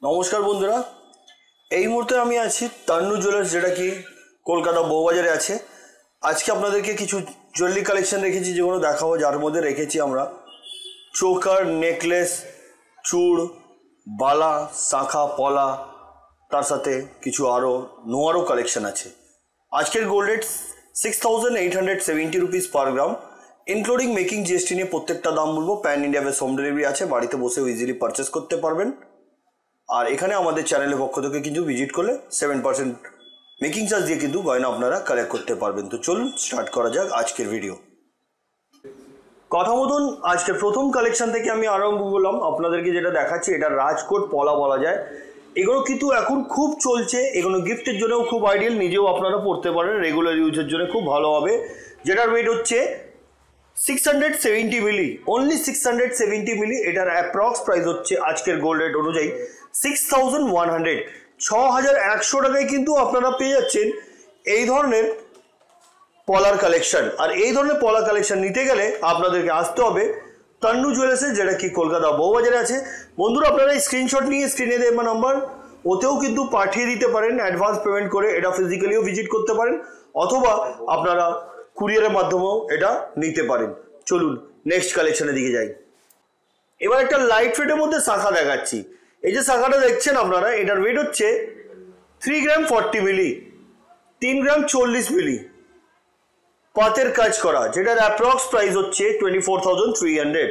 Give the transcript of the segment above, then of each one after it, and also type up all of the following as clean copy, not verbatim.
নমস্কার বন্ধুরা, এই মুহূর্তে আমি আছি তান্নু জুয়েলার্স, যেটা কি কলকাতা বউবাজারে আছে। আজকে আপনাদেরকে কিছু জুয়েলারি কালেকশন রেখেছি, যেগুলো দেখাবো, যার মধ্যে রেখেছি আমরা চোকার, নেকলেস, চূড়, বালা, শাঁখা, পলা, তার সাথে কিছু আরও নোয়ারও কালেকশন আছে। আজকের গোল্ড রেট 6870 রুপিস পার গ্রাম, ইনক্লুডিং মেকিং জিএসটি নিয়ে প্রত্যেকটা দাম বলবো। Pan India base home delivery আছে, বাড়িতে বসেও ইজিলি পারচেস করতে পারবেন। আর এখানে আমাদের চ্যানেলের পক্ষ থেকে কিন্তু ভিজিট করলে 7% মেকিং চার্জ দিয়ে কিন্তু গয়না আপনারা কালেক্ট করতে পারবেন। তো চলুন স্টার্ট করা যাক আজকের ভিডিও। কথা মতন আজকের প্রথম কালেকশন থেকে আমি আরম্ভ করলাম। আপনাদেরকে যেটা দেখাচ্ছি, এটা রাজকোট পলা বলা যায়। এগুলো কিন্তু এখন খুব চলছে, এগুলো গিফটের জন্যও খুব আইডিয়াল, নিজেও আপনারা পড়তে পারেন, রেগুলার ইউজের জন্য খুব ভালো হবে। যেটার ওয়েট হচ্ছে 670 মিলি, অনলি 670 মিলি। এটার অ্যাপ্রক্স প্রাইস হচ্ছে আজকের গোল্ড রেট অনুযায়ী 6100, 6100 টাকায় কিন্তু আপনারা পেয়ে যাচ্ছেন এই ধরনের পলার কালেকশন। আর এই ধরনের পলা কালেকশন নিতে গেলে আপনাদেরকে আসতে হবে তান্নু জুয়েলার্সে, যেটা কি কলকাতা বউবাজারে আছে। বন্ধুরা, আপনারা স্ক্রিনশট নিয়ে স্ক্রিনে দেওয়া নাম্বার ওতেও কিন্তু পাঠিয়ে দিতে পারেন অ্যাডভান্স পেমেন্ট করে। এটা ফিজিক্যালিও ভিজিট করতে পারেন, অথবা আপনারা কুরিয়ারের মাধ্যমেও এটা নিতে পারেন। চলুন নেক্সট কালেকশনের দিকে যাই। এবার একটা লাইট ওয়েটের মধ্যে শাখা দেখাচ্ছি। এই যে শাখাটা দেখছেন আপনারা, এটার ওয়েট হচ্ছে 3 গ্রাম 40 মিলি, 3 গ্রাম 40 মিলি, পাতের কাজ করা, যেটার অ্যাপ্রক্স প্রাইস হচ্ছে 24,300।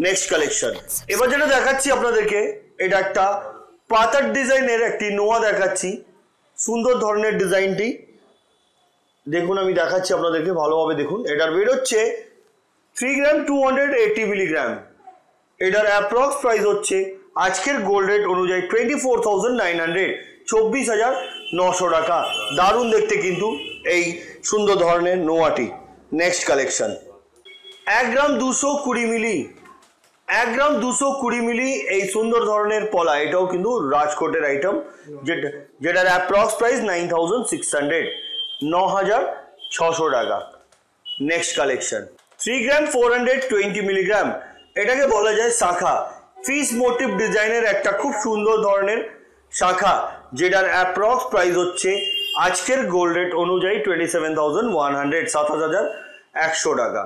নেক্সট কালেকশন এবার যেটা দেখাচ্ছি আপনাদেরকে, এটা একটা পাতার ডিজাইনের একটি নোয়া দেখাচ্ছি। সুন্দর ধরনের ডিজাইনটি দেখুন, আমি দেখাচ্ছি আপনাদেরকে ভালোভাবে দেখুন। এটার ওয়েট হচ্ছে 3 গ্রাম 280 মিলিগ্রাম। এটার অ্যাপ্রক্স প্রাইস হচ্ছে আজকের গোল্ড রেট অনুযায়ী 24,900, 24,900 টাকা। দারুণ দেখতে কিন্তু এই সুন্দর ধরনের নোয়াটি। নেক্সট কালেকশন 1 গ্রাম 220 মিলি, 1 গ্রাম 220 মিলি এই সুন্দর ধরনের পলা। এটাও কিন্তু রাজকোটের আইটেম, যেটার অ্যাপ্রক্স প্রাইস 9,600, 9,600 টাকা। নেক্সট কালেকশন 3 গ্রাম 420 মিলিগ্রাম। এটাকে বলা যায় শাখা, ফিশ মোটিভ ডিজাইনের একটা খুব সুন্দর ধরনের শাখা, যেটার অ্যাপ্রক্স প্রাইস হচ্ছে আজকের গোল্ড রেট অনুযায়ী 27,100, 27,100 টাকা।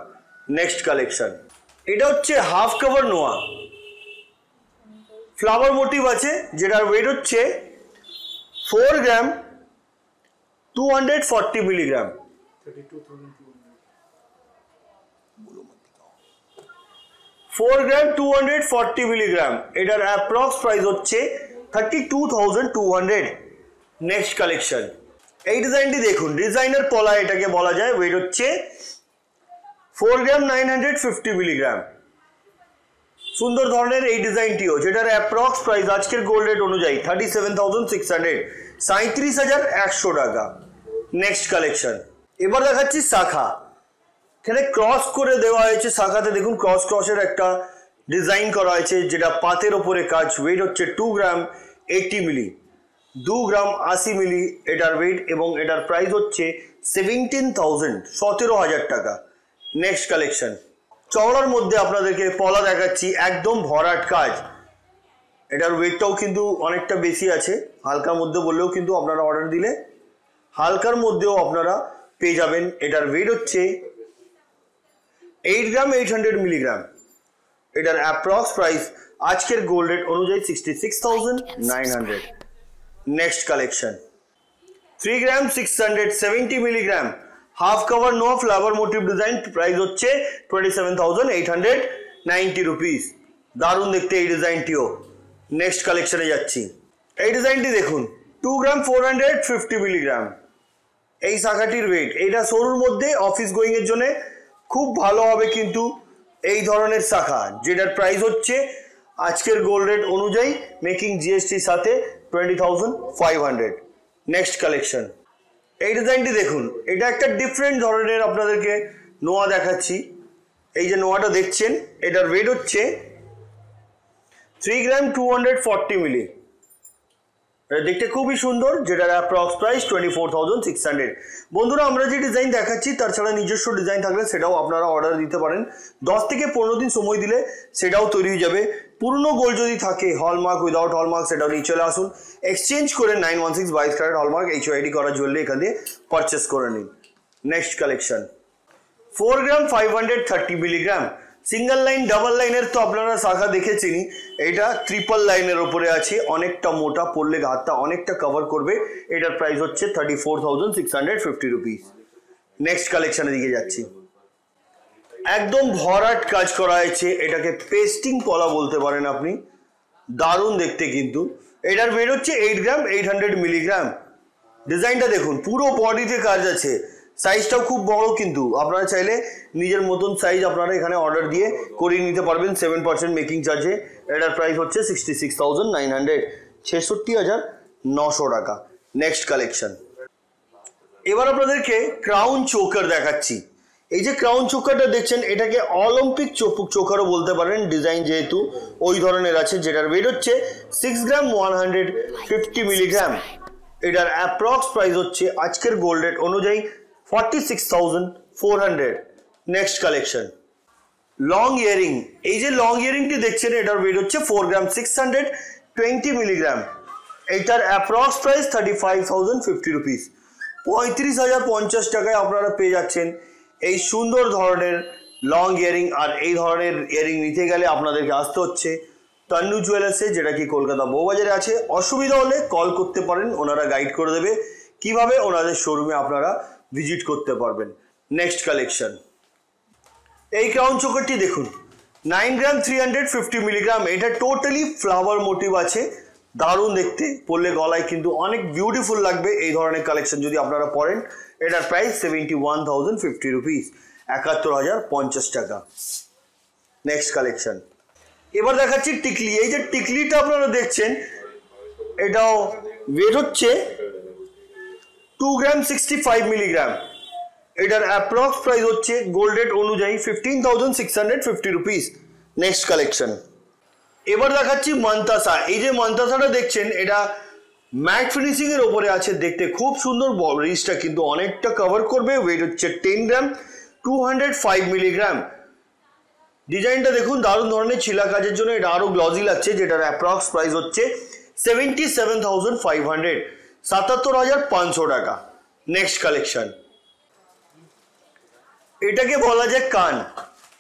নেক্সট কালেকশন এটা হচ্ছে হাফ কভার নোয়া, ফ্লাওয়ার মোটিভ আছে, যেটার ওয়েট হচ্ছে 4 গ্রাম 240 মিলিগ্রাম, 4 গ্রাম 240 মিলিগ্রাম। এটার অ্যাপ্রক্স প্রাইস হচ্ছে 32,200। নেক্সট কালেকশন এই ডিজাইনটি দেখুন, ডিজাইনার পলা এটাকে বলা যায়। ওয়েট হচ্ছে 4 গ্রাম 950 মিলিগ্রাম। সুন্দর ধরনের এই ডিজাইনটিও, যেটার অ্যাপ্রক্স প্রাইস আজকের গোল্ড রেট অনুযায়ী 37,600, 37,100 টাকা। নেক্সট কালেকশন এবার দেখাচ্ছি শাখা। এখানে ক্রস করে দেওয়া হয়েছে শাখাতে, দেখুন ক্রসের একটা ডিজাইন করা হয়েছে, যেটা পাতের ওপরে কাজ। ওয়েট হচ্ছে 2 গ্রাম 80 মিলি, 2 গ্রাম 80 মিলি এটার ওয়েট, এবং এটার প্রাইস হচ্ছে 17,000, 17,000 টাকা। নেক্সট কালেকশন চওড়ার মধ্যে আপনাদেরকে পলা দেখাচ্ছি, একদম ভরাট কাজ। এটার ওয়েটটাও কিন্তু অনেকটা বেশি আছে, হালকার মধ্যে বললেও কিন্তু আপনারা অর্ডার দিলে হালকার মধ্যেও আপনারা পেয়ে যাবেন। এটার ওয়েট হচ্ছে 8 গ্রাম 800 মিলিগ্রাম। এটার অ্যাপ্রক্স প্রাইস আজকের গোল্ড রেট অনুযায়ী 66,900। Next collection 3 gram 670 milligram, half cover no flower motif design. Price হচ্ছে 27,890 রুপিস। দারুণ দেখতে এই ডিজাইনটিও। নেক্সট কালেকশনে যাচ্ছি। এই ডিজাইনটি দেখুন, 2 গ্রাম 450 মিলিগ্রাম এই শাখাটির ওয়েট। এটা সরুর মধ্যে অফিস গোয়িং এর জন্য খুব ভালো হবে কিন্তু এই ধরনের শাখা, যেটার প্রাইস হচ্ছে আজকের গোল্ড রেট অনুযায়ী মেকিং জিএসটির সাথে 20,500। নেক্সট কালেকশন এই ডিজাইনটি দেখুন, এটা একটা ডিফারেন্ট ধরনের আপনাদেরকে নোয়া দেখাচ্ছি। এই যে নোয়াটা দেখছেন, এটার ওয়েট হচ্ছে 3 গ্রাম 240 মিলি। এটা দেখতে খুবই সুন্দর, যেটার অ্যাপ্রক্স প্রাইস 24,600। বন্ধুরা, আমরা যে ডিজাইন দেখাচ্ছি তার ছাড়া নিজস্ব ডিজাইন থাকলে সেটাও আপনারা অর্ডার দিতে পারেন। 10 থেকে 15 দিন সময় দিলে সেটাও তৈরি হয়ে যাবে। পুরনো গোল্ড যদি থাকে হলমার্ক উইদাউট হলমার্ক সেটাও নিয়ে চলে আসুন, এক্সচেঞ্জ করে 916 22 ক্যারেট হলমার্ক HYD করা জুয়েলারি এখান দিয়ে পারচেস করে নিন। নেক্সট কালেকশন 4 গ্রাম 530 মিলিগ্রাম সিঙ্গেল লাইন ডাবল লাইনের তো আপনারা শাখা দেখেছেনই, এটা ট্রিপল লাইনের ওপরে আছে, অনেকটা মোটা, পড়লে হাতটা অনেকটা কভার করবে। এটার প্রাইস হচ্ছে 34,650 রুপিস। নেক্সট কালেকশনের দিকে যাচ্ছি, একদম ভরাট কাজ করা হয়েছে, এটাকে পেস্টিং পলা বলতে পারেন আপনি, দারুণ দেখতে কিন্তু। এটার ওয়েট হচ্ছে 8 গ্রাম 800 মিলিগ্রাম। ডিজাইনটা দেখুন, পুরো বডিতে কাজ আছে, সাইজটাও খুব বড়, কিন্তু আপনারা চাইলে নিজের মতন সাইজ আপনারা এখানে অর্ডার দিয়ে করিয়ে নিতে পারবেন 7% মেকিং চার্জে। এটার প্রাইস হচ্ছে 66,900, 66,900 টাকা। নেক্সট কালেকশন, এবার আপনাদেরকে ক্রাউন চোকার দেখাচ্ছি। এই যে ক্রাউন চোকারটা দেখছেন, এটাকে অলিম্পিক চোকারও বলতে পারেন, ডিজাইন যেহেতু ওই ধরনের আছে, যেটার ওয়েট হচ্ছে 6 গ্রাম 150 মিলিগ্রাম। এটার অ্যাপ্রক্স প্রাইস হচ্ছে আজকের গোল্ড রেট অনুযায়ী 46,400। Next collection, long earring. এই যে লং ইয়ারিংটি দেখছেন, এটার ওয়েট হচ্ছে 4 গ্রাম 620 মিলিগ্রাম। এটার অ্যাপ্রক্স প্রাইস 35,050 রুপিস। 35,050 টাকায় আপনারা পেয়ে যাচ্ছেন এই সুন্দর ধরনের লং ইয়ারিং। আর এই ধরনের ইয়ারিং নিতে গেলে আপনাদেরকে আসতে হচ্ছে তান্নু জুয়েলার্সে, যেটা কি কলকাতা বউবাজারে আছে। অসুবিধা হলে কল করতে পারেন, ওনারা গাইড করে দেবে কিভাবে ওনাদের শোরুমে আপনারা ভিজিট করতে পারবেন। নেক্সট কালেকশন, এই ক্রাউন চোকারটি দেখুন, 9 গ্রাম 350 মিলিগ্রাম। এটা টোটালি ফ্লাওয়ার মোটিভ আছে, দারুণ দেখতে, পরলে গলায় কিন্তু অনেক বিউটিফুল লাগবে। এই ধরনের কালেকশন যদি আপনারা পরেন, এটার প্রাইস 71,050 রুপিস, 71,050 টাকা। নেক্সট কালেকশন, এবার দেখাচ্ছি টিকলি। এই যে টিকলিটা আপনারা দেখছেন, এটাও ওয়েট হচ্ছে 2 গ্রাম 65 মিলিগ্রাম। এটার অ্যাপ্রক্স প্রাইস হচ্ছে গোল্ড রেট অনুযায়ী 15,650 রুপিস। নেক্সট কালেকশন, এবার দেখাচ্ছি মান্তাসা। এই যে মান্তাসাটা দেখছেন, এটা ম্যাট ফিনিশিং এর ওপরে আছে, দেখতে খুব সুন্দর, রিচটা কিন্তু অনেকটা কভার করবে। ওয়েট হচ্ছে 10 গ্রাম 205 মিলিগ্রাম। ডিজাইনটা দেখুন, দারুণ ধরনের ছিলা কাজের জন্য এটা আরো গ্লজি লাগছে, যেটার অ্যাপ্রক্স প্রাইস হচ্ছে 77,500, 77,500 টাকা। নেক্সট কালেকশন, এটাকে বলা যায় কান।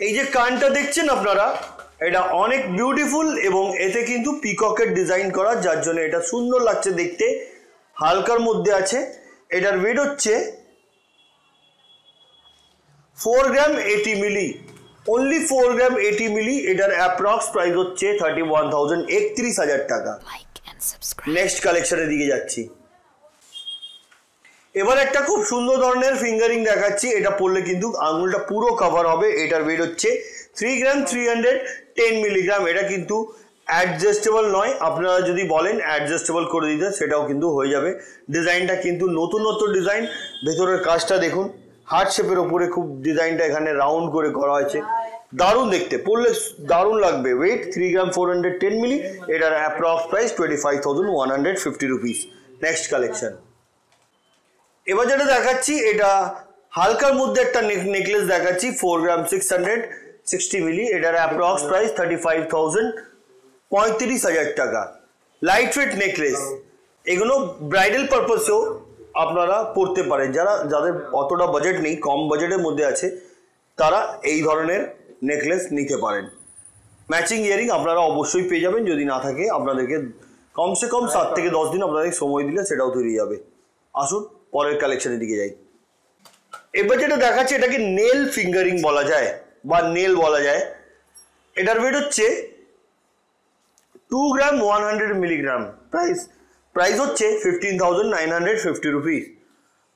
এই যে কানটা দেখছেন আপনারা, এটা অনেক বিউটিফুল এবং এতে কিন্তু পিককের ডিজাইন করা, যার জন্য এটা সুন্দর লাগছে দেখতে, হালকার মধ্যে আছে। এটার ওয়েট হচ্ছে 4 গ্রাম 80 মিলি, অনলি 4 গ্রাম 80 মিলি। এটার অ্যাপ্রক্স প্রাইস হচ্ছে 31,000, 31,000 টাকা। নেক্সট কালেকশনের দিকে যাচ্ছি, এবার একটা খুব সুন্দর ধরনের ফিঙ্গারিং দেখাচ্ছি। এটা পরলে কিন্তু আঙুলটা পুরো কভার হবে। এটার ওয়েট হচ্ছে 3 গ্রাম 310 মিলিগ্রাম। এটা কিন্তু অ্যাডজাস্টেবল নয়, আপনারা যদি বলেন অ্যাডজাস্টেবল করে দিতে সেটাও কিন্তু হয়ে যাবে। ডিজাইনটা কিন্তু নতুনত্ব ডিজাইন, ভেতরের কাজটা দেখুন, হার্ট শেপের ওপরে খুব ডিজাইনটা এখানে রাউন্ড করে করা হয়েছে, দারুণ দেখতে, পরলে দারুণ লাগবে। ওয়েট 3 গ্রাম 410 মিলি। এটার approx price 25,150 rupees. Next collection, এবার যেটা দেখাচ্ছি, এটা হালকার মধ্যে একটা নেকলেস দেখাচ্ছি, 4 গ্রাম 660 মিলি। এটার অ্যাপ্রক্স প্রাইস 35,000, 35,000 টাকা। লাইট ওয়েট নেকলেস, এগুলো ব্রাইডাল পারপাসেও আপনারা পরতে পারেন। যাদের অতটা বাজেট নেই, কম বাজেটের মধ্যে আছে, তারা এই ধরনের নেকলেস নিতে পারেন। ম্যাচিং ইয়ারিং আপনারা অবশ্যই পেয়ে যাবেন, যদি না থাকে আপনাদেরকে কমসে কম 7 থেকে 10 দিন আপনাদের সময় দিলে সেটাও তৈরি যাবে। আসুন পরের কালেকশনের দিকে যাই। এবার যেটা দেখাচ্ছে, এটাকে নেল ফিঙ্গারিং বলা যায় বা নেল বলা যায়। এটার ওয়েট হচ্ছে 2 গ্রাম 100 মিলিগ্রাম। প্রাইস হচ্ছে 15,950 রুপিস,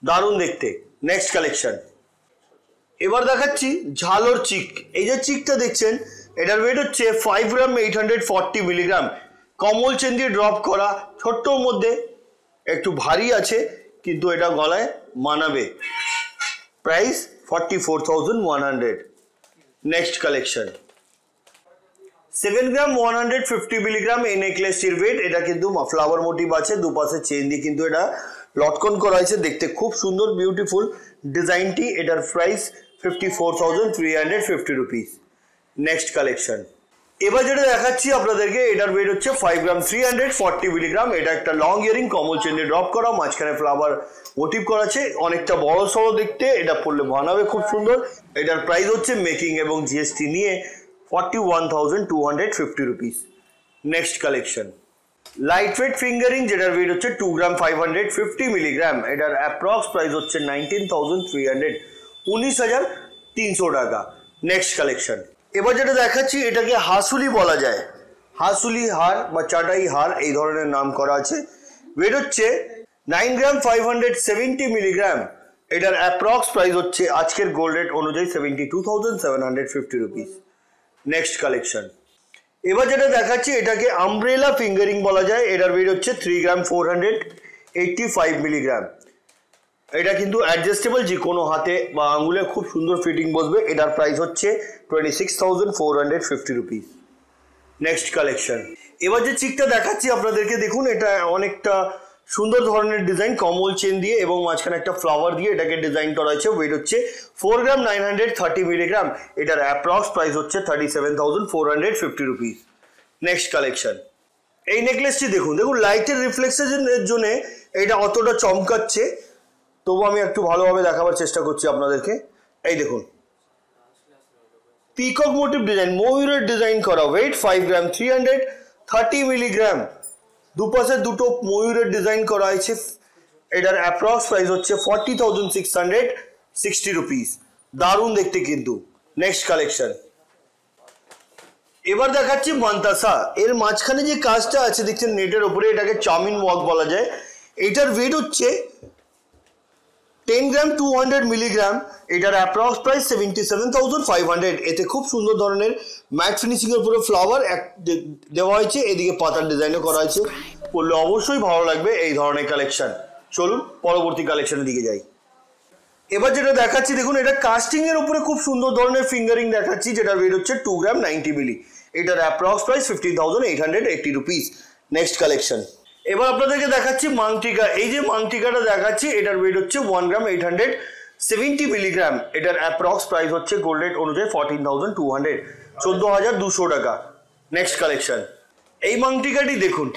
দারুণ দেখতে। নেক্সট কালেকশন, এবার দেখাচ্ছি ঝালর চিক। এই যে চিকটা দেখছেন, এটার ওয়েট হচ্ছে 5 গ্রাম 840 মিলিগ্রাম। কমল চেন দিয়ে ড্রপ করা, ছোট্টর মধ্যে একটু ভারী আছে, কিন্তু এটা গলায় মানাবে। প্রাইস 44,100। নেক্সট কালেকশন, 7 গ্রাম 150 মিলিগ্রাম এই নেকলেসটির ওয়েট। এটা কিন্তু ফ্লাওয়ার মোটিভ আছে, দুপাশে চেন দিয়ে কিন্তু এটা লটকন করা হয়েছে, দেখতে খুব সুন্দর বিউটিফুল ডিজাইনটি। এটার প্রাইস 54,350 রুপিস। নেক্সট কালেকশন, এবার যেটা দেখাচ্ছি আপনাদেরকে, এটার ওয়েট হচ্ছে 5 গ্রাম 340 মিলিগ্রাম। এটা একটা লং ইয়ারিং, কমল চেনে ড্রপ করা, মাঝখানে ফ্লাওয়ার মোটিভ করা আছে, অনেকটা বড় সড়ো দেখতে। এটা পড়লে বানাবে খুব সুন্দর। এটার প্রাইস হচ্ছে মেকিং এবং জিএসটি নিয়ে 41,250 rupees. Next collection, light weight fingering, যেটার ওয়েট হচ্ছে 2 গ্রাম 550 মিলিগ্রাম। এটার অ্যাপ্রক্স প্রাইস হচ্ছে 19,300, 19,300 টাকা। নেক্সট কালেকশন, এবার যেটা দেখাচ্ছি এটাকে হাসুলি বলা যায়, হাসুলি হার বা চাটাই হার এই ধরনের নাম করা আছে। ওয়েট হচ্ছে 9 গ্রাম 570 মিলিগ্রাম। এটার অ্যাপ্রক্স প্রাইস হচ্ছে আজকের গোল্ড রেট অনুযায়ী 72,750 রুপিস। নেক্সট কালেকশন, এবার যেটা দেখাচ্ছি এটাকে আমব্রেলা ফিঙ্গারিং বলা যায়। এটার ওয়েট হচ্ছে 3 গ্রাম 485 মিলিগ্রাম। এটা কিন্তু অ্যাডজাস্টেবল, যে কোনো হাতে বা আঙুলে খুব সুন্দর ফিটিং বসবে। এটার প্রাইস হচ্ছে 26,450 রুপিস। নেক্সট কালেকশন, এবার যে চিকটা দেখাচ্ছি আপনাদেরকে দেখুন, এটা অনেকটা সুন্দর ধরনের ডিজাইন, কমল চেন দিয়ে এবং মাঝখানে একটা ফ্লাওয়ার দিয়ে এটাকে ডিজাইন করা হয়েছে। ওয়েট হচ্ছে 4 গ্রাম 930 মিলিগ্রাম। এটার অ্যাপ্রক্স প্রাইস হচ্ছে 37,450 রুপিস। নেক্সট কালেকশন, এই নেকলেসটি দেখুন, লাইটের রিফ্লেকশনের জন্য এটা অতটা চমকাচ্ছে, তবু আমি একটু ভালোভাবে দেখাবার চেষ্টা করছি আপনাদেরকে। এই দেখুন, পিকক মোটিভ ডিজাইন, ময়ূরের ডিজাইন করা। ওয়েট 5 গ্রাম 330 মিলিগ্রাম। দুপাশে দুটো ময়ূরের ডিজাইন করা হয়েছে। এটার অ্যাপ্রক্স প্রাইস হচ্ছে 40,660 রুপিস। দারুণ দেখতে কিন্তু। নেক্সট কালেকশন, এবার দেখাচ্ছি মান্তাসা। এর মাঝখানে যে কাজটা আছে দেখছেন নেটের ওপরে, এটাকে চাউমিন ওয়ার্ক বলা যায়। এটার ওয়েট হচ্ছে 10 গ্রাম 200 মিলিগ্রাম। এটার অ্যাপ্রক্স প্রাইস 77,500। এতে খুব সুন্দর ধরনের ম্যাট ফিনিশিং এর উপরে ফ্লাওয়ার দেওয়া হয়েছে, এদিকে পাতার ডিজাইনও করা হয়েছে। পড়লে অবশ্যই ভালো লাগবে এই ধরনের কালেকশন। চলুন পরবর্তী কালেকশনের দিকে যাই। এবার যেটা দেখাচ্ছি দেখুন, এটা কাস্টিং এর উপরে খুব সুন্দর ধরনের ফিঙ্গারিং দেখাচ্ছি, যেটার ওয়েট হচ্ছে 2 গ্রাম 90 মিলি। এটার approx price 15,880 rupees. Next collection, এবার আপনাদেরকে দেখাচ্ছি মাংটিকা। এই যে মাংটিকাটা দেখাচ্ছি এটার ওয়েট হচ্ছে 1 গ্রাম 870 মিলিগ্রাম। এটার অ্যাপ্রক্স প্রাইস হচ্ছে গোল্ড রেট অনুযায়ী 14,200, 14,200 টাকা। নেক্সট কালেকশন, এই মাংটিকাটি দেখুন,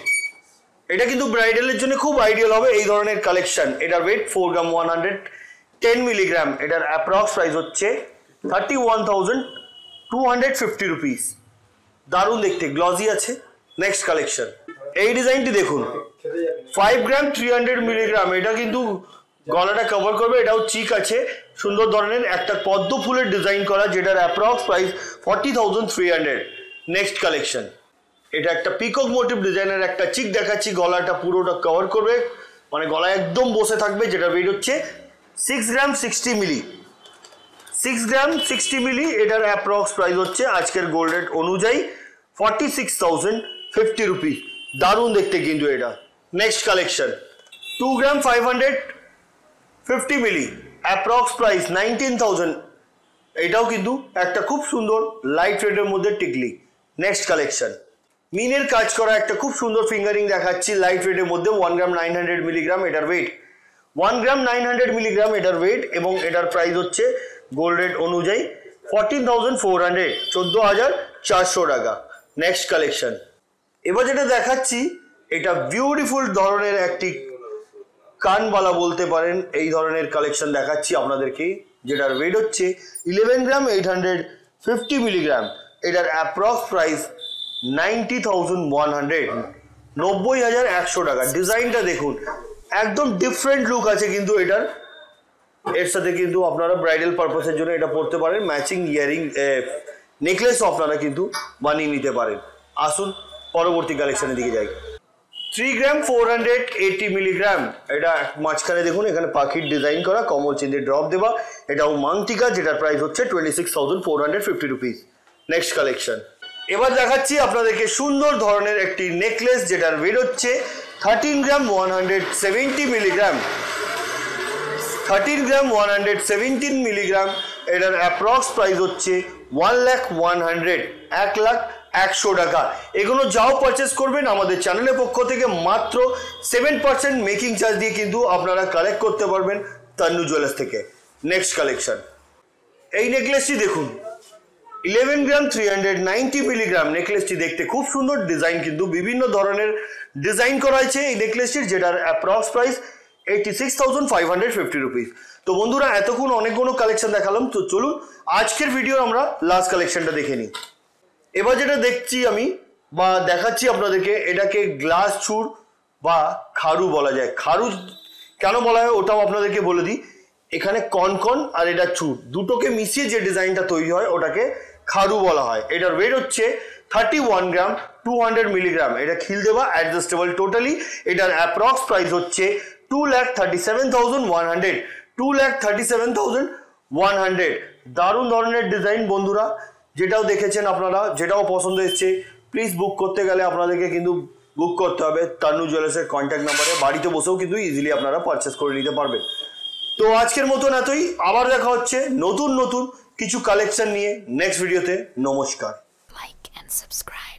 এটা কিন্তু ব্রাইডালের জন্য খুব আইডিয়াল হবে এই ধরনের কালেকশন। এটার ওয়েট 4 গ্রাম 110 মিলিগ্রাম। এটার অ্যাপ্রক্স প্রাইস হচ্ছে 31,250 রুপিস। দারুণ দেখতে, গ্লজি আছে। নেক্সট কালেকশন, এই ডিজাইনটি দেখুন, 5 গ্রাম 300 মিলিগ্রাম। এটা কিন্তু গলাটা কভার করবে, এটাও চিক আছে সুন্দর ধরনের, একটা পদ্ম ফুলের ডিজাইন করা, যেটার অ্যাপ্রক্স প্রাইস 40,300। নেক্সট কালেকশন, এটা একটা পিকক মোটিভ ডিজাইনের একটা চিক দেখাচ্ছি, গলাটা পুরোটা কভার করবে, মানে গলায় একদম বসে থাকবে। যেটা ওয়েট হচ্ছে 6 গ্রাম 60 মিলি। 6 গ্রাম 60 মিলি। এটার অ্যাপ্রক্স প্রাইস হচ্ছে আজকের গোল্ড রেট অনুযায়ী 46,050 রুপিস। দারুণ দেখতে কিন্তু এটা। Next collection, 2 gram 550 ml. Approx price 19,000। এটাও কিন্তু একটা খুব সুন্দর লাইট রেডের মধ্যে টিকলি। নেক্সট কালেকশন, মিনের কাজ করা একটা খুব সুন্দর ফিঙ্গারিং দেখাচ্ছি লাইট রেডের মধ্যে। 1 গ্রাম 900 মিলিগ্রাম। এটার ওয়েট 1 গ্রাম 900 মিলিগ্রাম এটার ওয়েট, এবং এটার প্রাইস হচ্ছে গোল্ড রেট অনুযায়ী 14,400, 14,400 টাকা। নেক্সট কালেকশন, এবার যেটা দেখাচ্ছি এটা বিউটিফুল ধরনের একটি কানবালা বলতে পারেন, এই ধরনের কালেকশন দেখাচ্ছি আপনাদেরকে, যেটার ওয়েট হচ্ছে 11 গ্রাম 850 মিলিগ্রাম। এটার অ্যাপ্রক্স প্রাইস 90,100, 90,100 টাকা। ডিজাইনটা দেখুন, একদম ডিফারেন্ট লুক আছে কিন্তু এটার। এর সাথে কিন্তু আপনারা ব্রাইডাল পারপাসের জন্য এটা পড়তে পারেন, ম্যাচিং ইয়ারিং নেকলেসও আপনারা কিন্তু বানিয়ে নিতে পারেন। আসুন পরবর্তী কালেকশনের দিকে যাই। 3 গ্রাম 480 মিলিগ্রাম। এটা মাঝখানে দেখুন, এখানে পাখির ডিজাইন করা, কমল চিন্দের ড্রপ দেওয়া। এটাও মাংটিকা, যেটার প্রাইস হচ্ছে 26,450 রুপিস। নেক্সট কালেকশন, এবার দেখাচ্ছি আপনাদেরকে সুন্দর ধরনের একটি নেকলেস, যেটার ওয়েট হচ্ছে 13 গ্রাম 170 মিলিগ্রাম। 13 গ্রাম 117 মিলিগ্রাম। এটার অ্যাপ্রক্স প্রাইস হচ্ছে 1,100, 1,100 টাকা। এগুলো যাও পারচেস করবেন আমাদের চ্যানেলের পক্ষ থেকে মাত্র 7% মেকিং চার্জ দিয়ে কিন্তু আপনারা কালেক্ট করতে পারবেন তান্নু জুয়েলার্স থেকে। নেক্সট কালেকশন, এই নেকলেসটি দেখুন, 11 গ্রাম 390 মিলিগ্রাম নেকলেসটি দেখতে খুব সুন্দর, ডিজাইন কিন্তু বিভিন্ন ধরনের ডিজাইন করা হয়েছে এই নেকলেসটির, যেটার অ্যাপ্রক্স প্রাইস 86,550 রুপিস। তো বন্ধুরা এতক্ষণ অনেকগুলো কালেকশন দেখালাম, তো চলুন আজকের ভিডিও আমরা লাস্ট কালেকশনটা দেখে নিই। এবার যেটা দেখছি আমি বা দেখাচ্ছি আপনাদেরকে, এটাকে গ্লাস চূড় বা খারু বলা যায়। খারু কেন বলা হয় ওটাও আপনাদেরকে বলে দিই। এখানে কনকন আর এটা চূড় দুটোকে মিশিয়ে যে ডিজাইনটা তৈরি হয় ওটাকে খারু বলা হয়। এটার ওয়েট হচ্ছে 31 গ্রাম 200 মিলিগ্রাম। এটা খিল দেওয়া, অ্যাডজাস্টেবল টোটালি। এটার অ্যাপ্রক্স প্রাইস হচ্ছে 2,37,100। 2,37,100। দারুণ ধরনের ডিজাইন বন্ধুরা, যেটাও দেখেছেন আপনারা, যেটাও পছন্দ এসছে, প্লিজ বুক করতে গেলে আপনাদেরকে কিন্তু বুক করতে হবে তান্নু জুয়েলার্সের কন্ট্যাক্ট নাম্বারে। বাড়িতে বসেও কিন্তু ইজিলি আপনারা পারচেস করে নিতে পারবেন। তো আজকের মতন এতই, আবার দেখা হচ্ছে নতুন নতুন কিছু কালেকশন নিয়ে নেক্সট ভিডিওতে। নমস্কার। Like and subscribe.